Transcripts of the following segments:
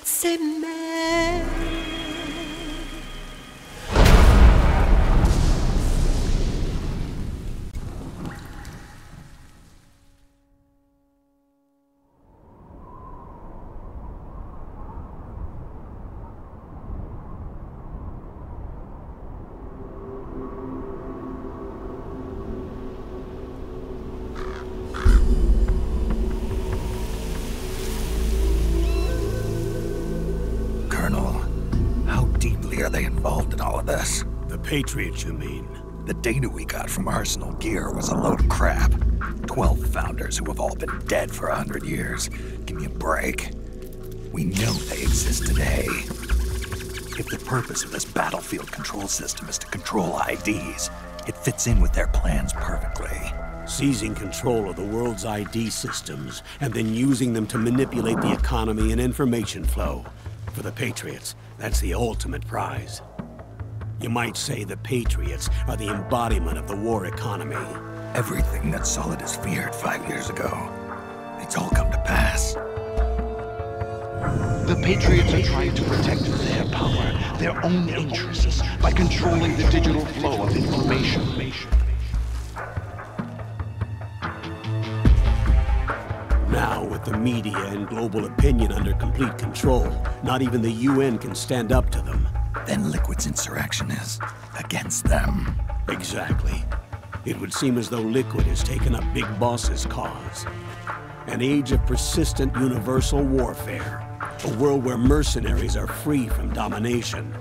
s'aimer. Are they involved in all of this? The Patriots, you mean? The data we got from Arsenal Gear was a load of crap. 12 founders who have all been dead for 100 years. Give me a break. We know they exist today. If the purpose of this battlefield control system is to control IDs, it fits in with their plans perfectly. Seizing control of the world's ID systems and then using them to manipulate the economy and information flow. For the Patriots, that's the ultimate prize. You might say the Patriots are the embodiment of the war economy. Everything that Solidus feared 5 years ago, it's all come to pass. The Patriots are trying to protect their power, their own interests, by controlling the digital flow of information. Now, with the media and global opinion under complete control, not even the UN can stand up to them. Then Liquid's insurrection is against them. Exactly. It would seem as though Liquid has taken up Big Boss's cause. An age of persistent universal warfare. A world where mercenaries are free from domination.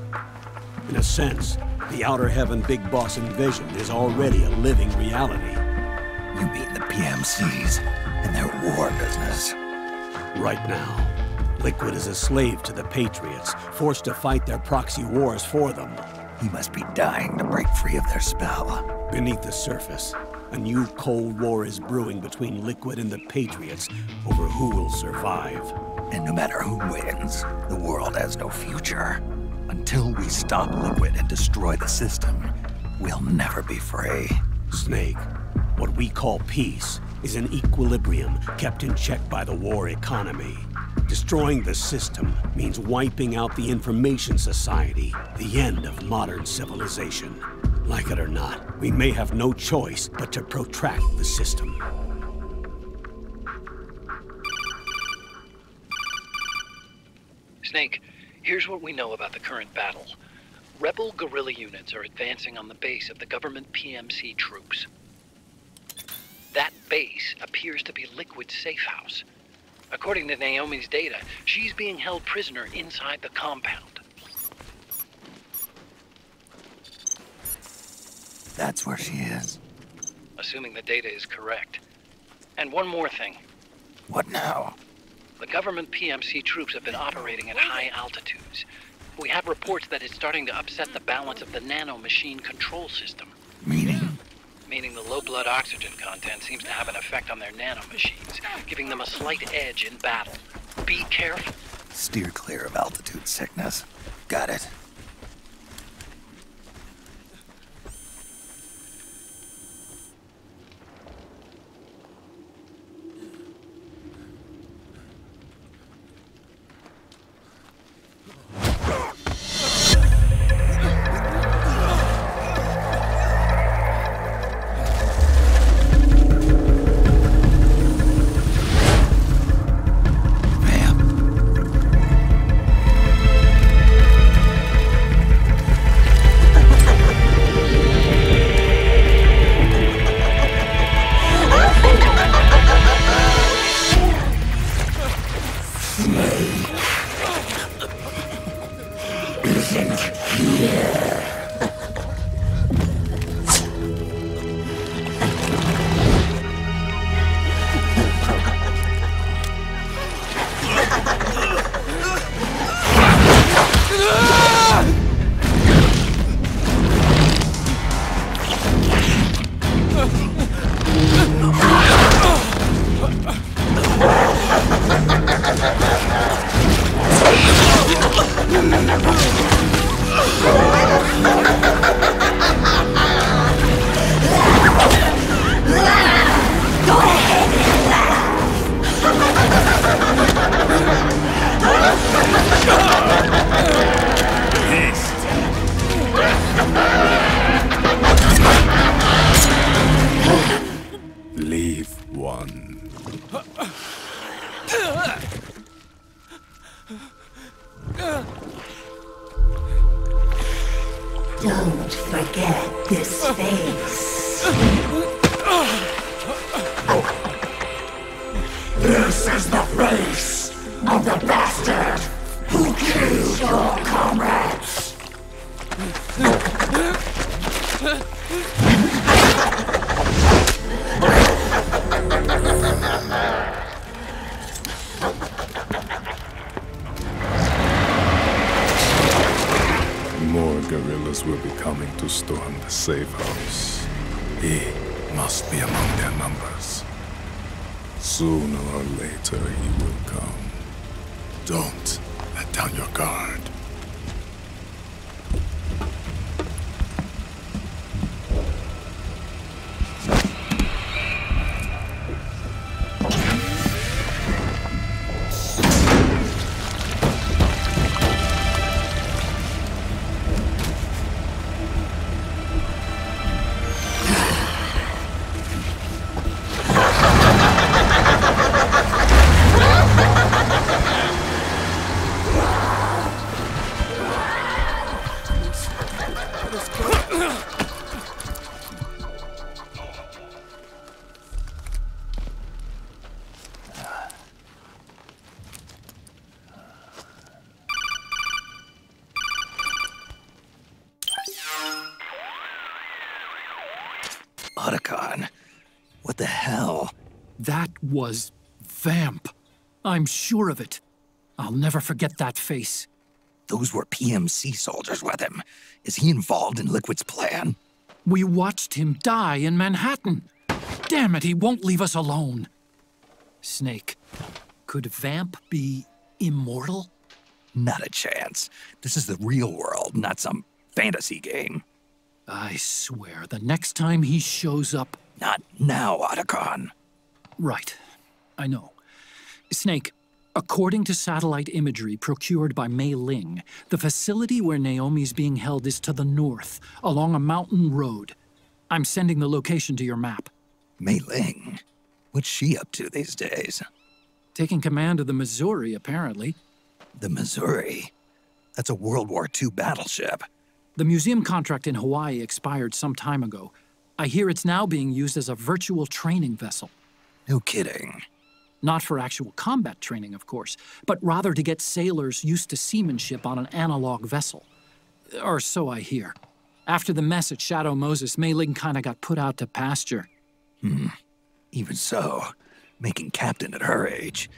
In a sense, the Outer Heaven Big Boss invasion is already a living reality. You mean the PMCs and their war business? Right now, Liquid is a slave to the Patriots, forced to fight their proxy wars for them. He must be dying to break free of their spell. Beneath the surface, a new Cold War is brewing between Liquid and the Patriots over who will survive. And no matter who wins, the world has no future. Until we stop Liquid and destroy the system, we'll never be free. Snake, what we call peace is an equilibrium kept in check by the war economy. Destroying the system means wiping out the information society, the end of modern civilization. Like it or not, we may have no choice but to protract the system. Snake, here's what we know about the current battle. Rebel guerrilla units are advancing on the base of the government PMC troops. That base appears to be Liquid's safe house. According to Naomi's data, she's being held prisoner inside the compound. That's where she is. Assuming the data is correct. And one more thing. What now? The government PMC troops have been operating at high altitudes. We have reports that it's starting to upset the balance of the nano-machine control system. Meaning? Meaning the low blood oxygen content seems to have an effect on their nano-machines, giving them a slight edge in battle. Be careful. Steer clear of altitude sickness. Got it. Go ahead and laugh. Don't forget this face. This is the face of the bastard who killed your comrades. More guerrillas will be coming to storm the safe house. He must be among their numbers. Sooner or later he will come. Don't let down your guard. Otacon, what the hell? That was Vamp. I'm sure of it. I'll never forget that face. Those were PMC soldiers with him. Is he involved in Liquid's plan? We watched him die in Manhattan. Damn it, he won't leave us alone. Snake, could Vamp be immortal? Not a chance. This is the real world, not some fantasy game. I swear, the next time he shows up... Not now, Otacon. Right. I know. Snake, according to satellite imagery procured by Mei Ling, the facility where Naomi's being held is to the north, along a mountain road. I'm sending the location to your map. Mei Ling? What's she up to these days? Taking command of the Missouri, apparently. The Missouri? That's a World War II battleship. The museum contract in Hawaii expired some time ago. I hear it's now being used as a virtual training vessel. No kidding. Not for actual combat training, of course, but rather to get sailors used to seamanship on an analog vessel. Or so I hear. After the mess at Shadow Moses, Mei Ling kinda got put out to pasture. Even so, making captain at her age,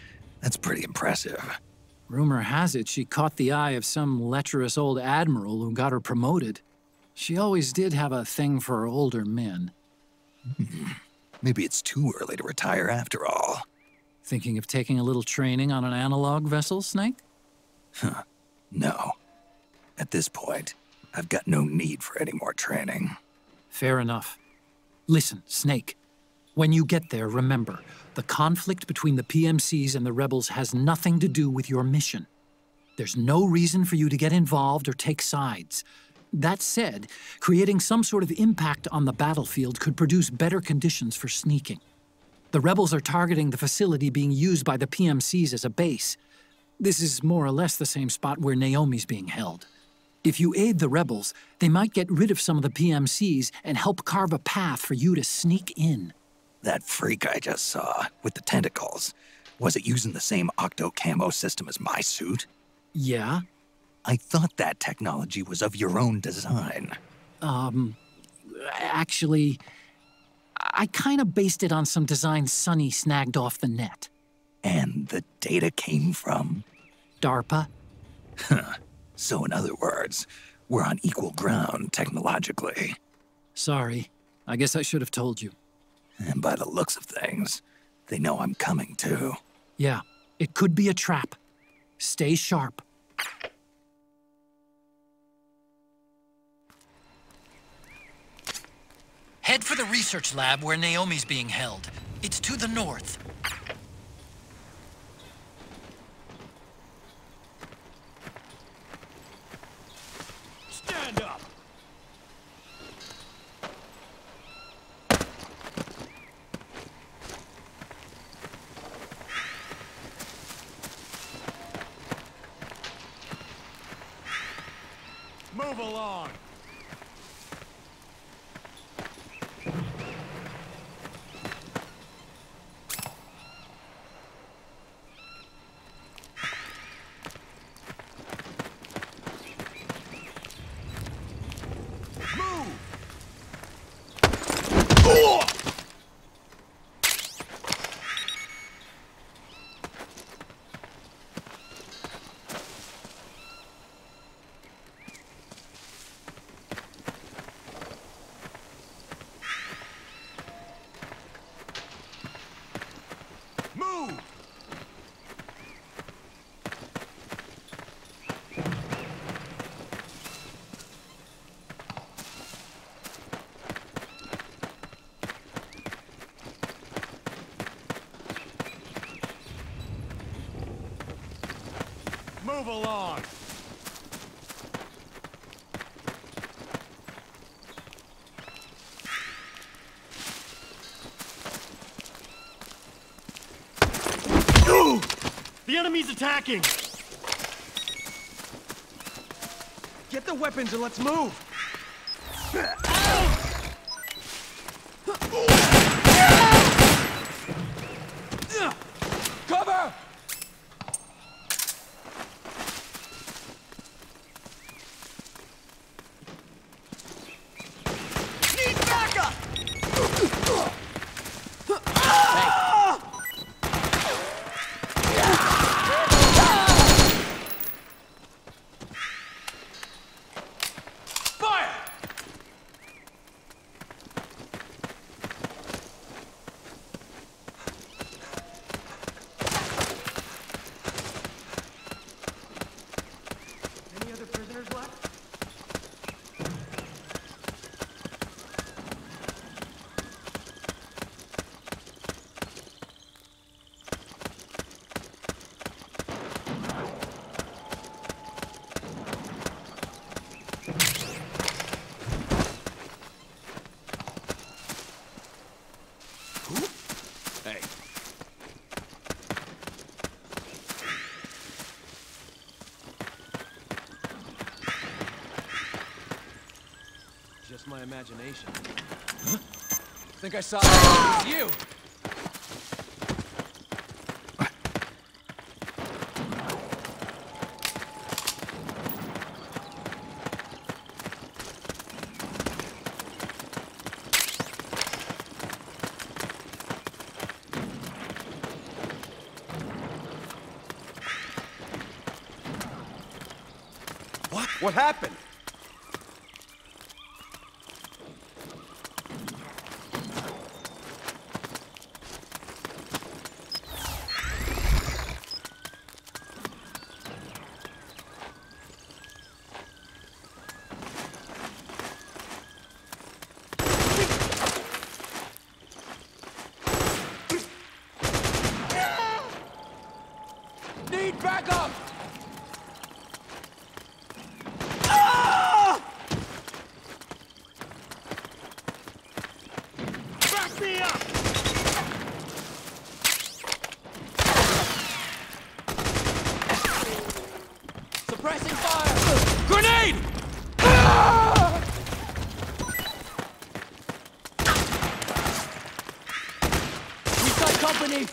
that's pretty impressive. Rumor has it she caught the eye of some lecherous old admiral who got her promoted. She always did have a thing for older men. Maybe it's too early to retire after all. Thinking of taking a little training on an analog vessel, Snake? No. At this point, I've got no need for any more training. Fair enough. Listen, Snake. When you get there, remember, the conflict between the PMCs and the rebels has nothing to do with your mission. There's no reason for you to get involved or take sides. That said, creating some sort of impact on the battlefield could produce better conditions for sneaking. The rebels are targeting the facility being used by the PMCs as a base. This is more or less the same spot where Naomi's being held. If you aid the rebels, they might get rid of some of the PMCs and help carve a path for you to sneak in. That freak I just saw, with the tentacles, was it using the same octo-camo system as my suit? Yeah? I thought that technology was of your own design. Actually, I kinda based it on some design Sonny snagged off the net. And the data came from? DARPA? So in other words, we're on equal ground technologically. Sorry. I guess I should have told you. And by the looks of things, they know I'm coming too. Yeah, it could be a trap. Stay sharp. Head for the research lab where Naomi's being held. It's to the north. Stand up! Move along! Move along! The enemy's attacking! Get the weapons and let's move! Cover! Need backup! Just my imagination. Huh? Think I saw it was you! What? What happened? Need backup! Back me up! Suppressing fire! Grenade! We've got company!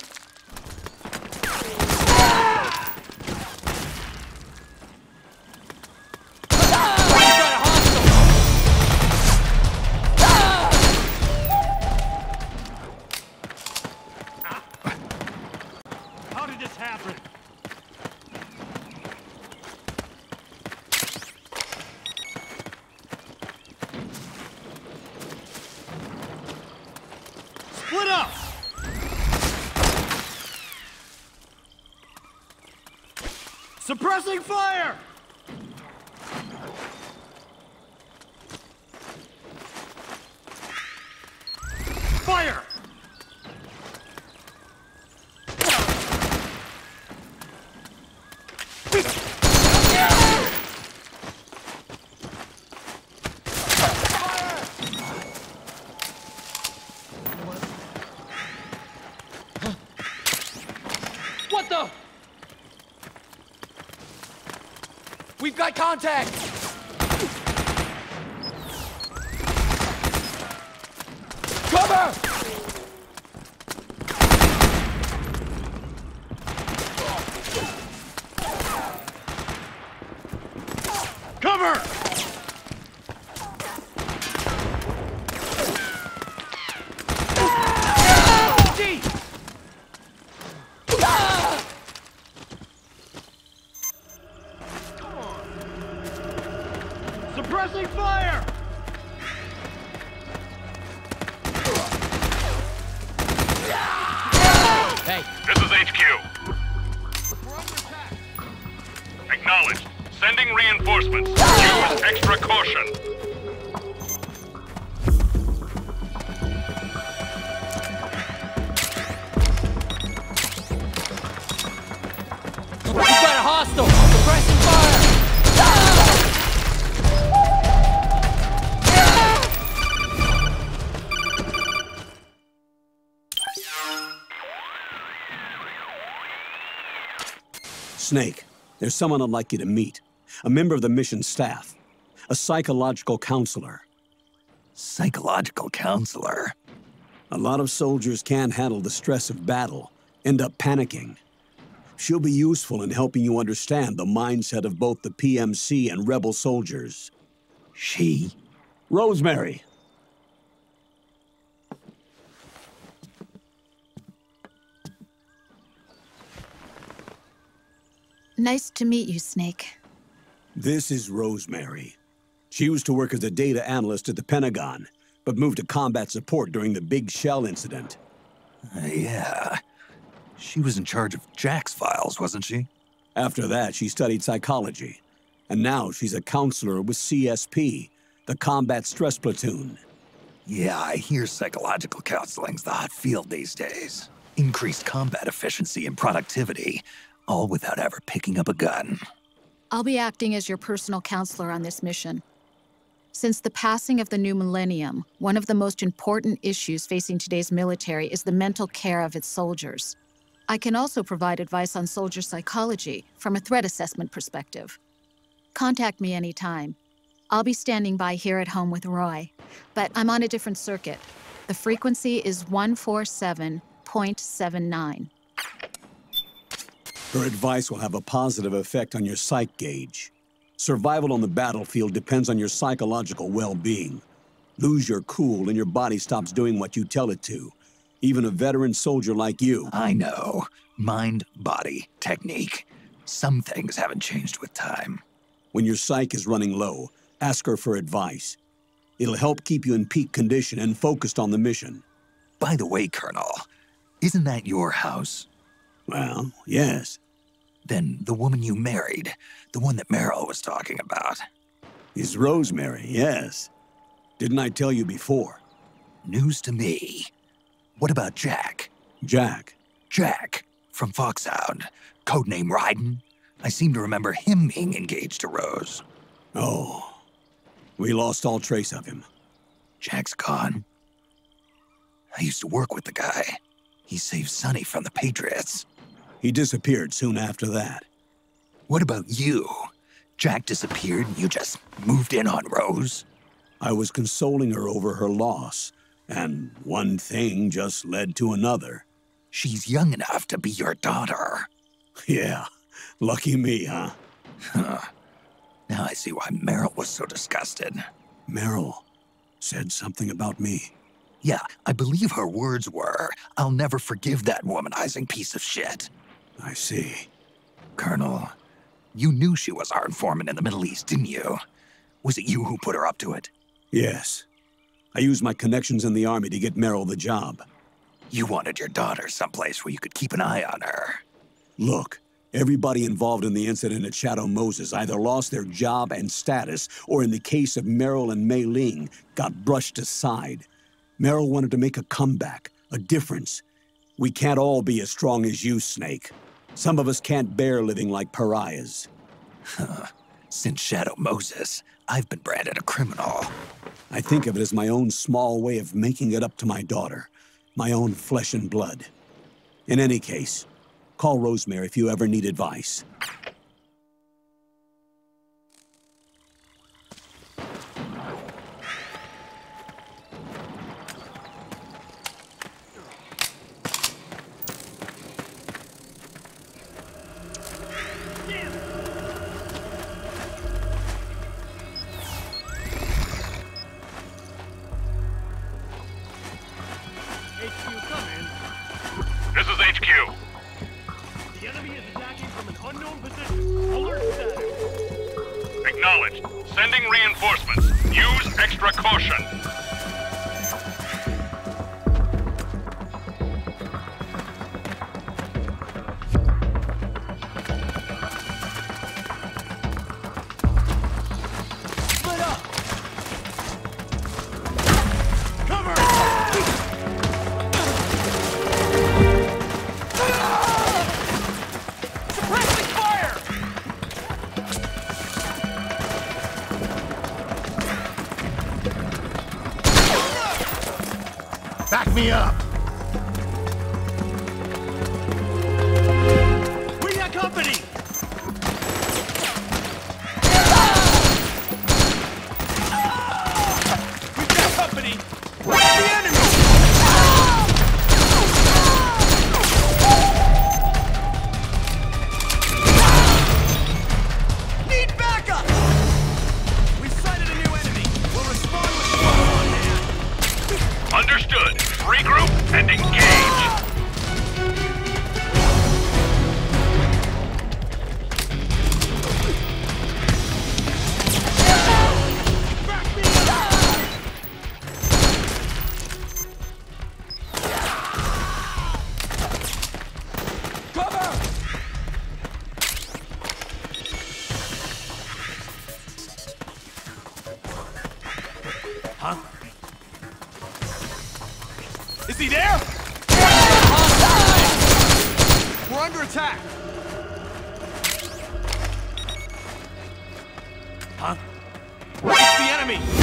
How did this happen? Split up! Suppressing fire! Fire! What the? We've got contact! Cover! Suppressing fire! Hey. This is HQ. Acknowledged. Sending reinforcements. Use extra caution. We've got a hostile! Suppressing fire! Snake, there's someone I'd like you to meet. A member of the mission staff. A psychological counselor. Psychological counselor? A lot of soldiers can't handle the stress of battle, end up panicking. She'll be useful in helping you understand the mindset of both the PMC and rebel soldiers. She? Rosemary. Nice to meet you, Snake. This is Rosemary. She used to work as a data analyst at the Pentagon, but moved to combat support during the Big Shell incident. Yeah. She was in charge of Jack's files, wasn't she? After that, she studied psychology. And now she's a counselor with CSP, the Combat Stress Platoon. Yeah, I hear psychological counseling's the hot field these days. Increased combat efficiency and productivity, all without ever picking up a gun. I'll be acting as your personal counselor on this mission. Since the passing of the new millennium, one of the most important issues facing today's military is the mental care of its soldiers. I can also provide advice on soldier psychology from a threat assessment perspective. Contact me anytime. I'll be standing by here at home with Roy, but I'm on a different circuit. The frequency is 147.79. Her advice will have a positive effect on your psych gauge. Survival on the battlefield depends on your psychological well-being. Lose your cool and your body stops doing what you tell it to. Even a veteran soldier like you. I know. Mind, body, technique. Some things haven't changed with time. When your psyche is running low, ask her for advice. It'll help keep you in peak condition and focused on the mission. By the way, Colonel, isn't that your house? Well, yes. Then the woman you married, the one that Meryl was talking about. Is Rosemary, yes. Didn't I tell you before? News to me. What about Jack? Jack? Jack, from Foxhound. Codename Ryden. I seem to remember him being engaged to Rose. Oh. We lost all trace of him. Jack's gone. I used to work with the guy. He saved Sonny from the Patriots. He disappeared soon after that. What about you? Jack disappeared and you just moved in on Rose? I was consoling her over her loss, and one thing just led to another. She's young enough to be your daughter. Yeah, lucky me, huh? Now I see why Meryl was so disgusted. Meryl said something about me. Yeah, I believe her words were, "I'll never forgive that womanizing piece of shit." I see. Colonel, you knew she was our informant in the Middle East, didn't you? Was it you who put her up to it? Yes. I used my connections in the Army to get Meryl the job. You wanted your daughter someplace where you could keep an eye on her. Look, everybody involved in the incident at Shadow Moses either lost their job and status, or in the case of Meryl and Mei Ling, got brushed aside. Meryl wanted to make a comeback, a difference. We can't all be as strong as you, Snake. Some of us can't bear living like pariahs. Since Shadow Moses, I've been branded a criminal. I think of it as my own small way of making it up to my daughter, my own flesh and blood. In any case, call Rosemary if you ever need advice. Acknowledged. Sending reinforcements. Use extra caution. Back me up! We got company! We got company! Where's the enemy? Need backup! We've sighted a new enemy. We'll respond with the on hand. Understood. Regroup and engage. Cover! Huh? Is he there? We're under attack. Huh? It's the enemy.